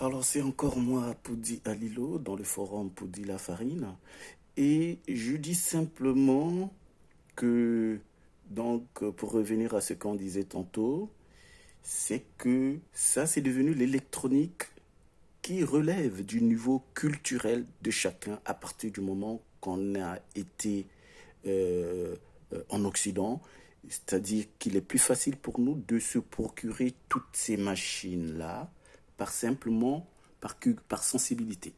Alors, c'est encore moi, Poudi Alilo, dans le forum Poudi La Farine. Et je dis simplement que, pour revenir à ce qu'on disait tantôt, c'est que ça, c'est devenu l'électronique qui relève du niveau culturel de chacun à partir du moment qu'on a été euh, en Occident. C'est-à-dire qu'il est plus facile pour nous de se procurer toutes ces machines-là par simplement, par sensibilité.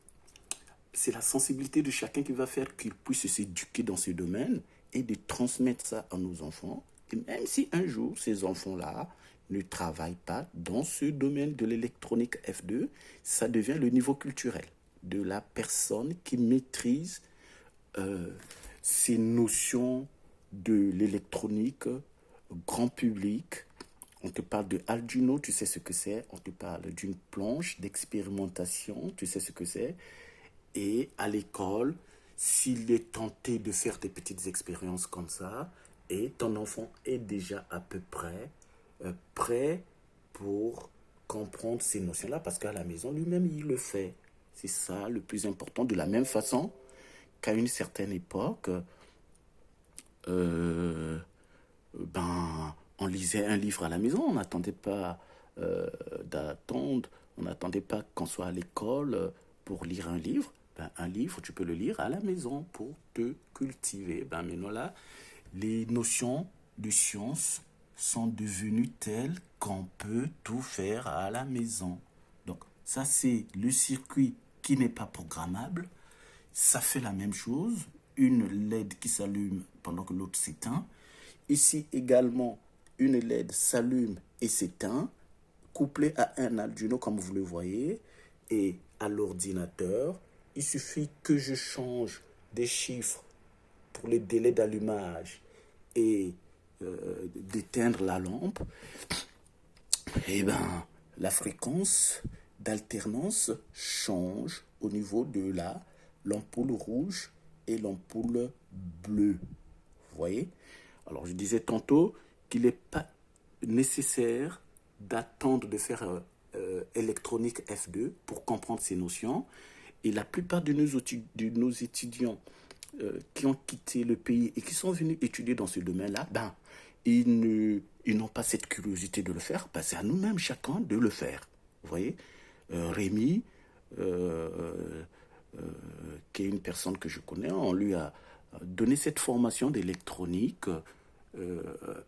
C'est la sensibilité de chacun qui va faire qu'il puisse s'éduquer dans ce domaine et de transmettre ça à nos enfants. Et même si un jour ces enfants-là ne travaillent pas dans ce domaine de l'électronique F2, ça devient le niveau culturel de la personne qui maîtrise euh, ces notions de l'électronique grand public. On te parle de Arduino, tu sais ce que c'est. On te parle d'une planche d'expérimentation, tu sais ce que c'est. Et à l'école, s'il est tenté de faire des petites expériences comme ça, et ton enfant est déjà à peu près prêt pour comprendre ces notions-là, parce qu'à la maison, lui-même, il le fait. C'est ça le plus important. De la même façon qu'à une certaine époque, euh, on lisait un livre à la maison, on n'attendait pas d'attendre, on n'attendait pas qu'on soit à l'école pour lire un livre. Un livre, tu peux le lire à la maison pour te cultiver. Maintenant là, les notions de science sont devenues telles qu'on peut tout faire à la maison. Donc ça, c'est le circuit qui n'est pas programmable. Ça fait la même chose, une LED qui s'allume pendant que l'autre s'éteint. Ici également, une LED s'allume et s'éteint, couplée à un Arduino comme vous le voyez, et à l'ordinateur. Il suffit que je change des chiffres pour le délai d'allumage et d'éteindre la lampe. Et ben, la fréquence d'alternance change au niveau de l'ampoule rouge et l'ampoule bleue. Vous voyez? Alors, je disais tantôt qu'il n'est pas nécessaire d'attendre de faire électronique F2 pour comprendre ces notions. Et la plupart de nos étudiants qui ont quitté le pays et qui sont venus étudier dans ce domaine-là, ils n'ont pas cette curiosité de le faire. C'est à nous-mêmes, chacun, de le faire. Vous voyez, Rémi, euh, qui est une personne que je connais, on lui a donné cette formation d'électronique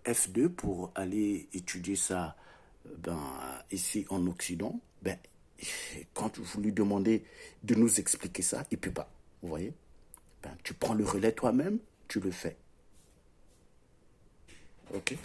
F2 pour aller étudier ça ici en Occident. Quand vous lui demandez de nous expliquer ça, il ne peut pas. Vous voyez, tu prends le relais toi-même, tu le fais. OK?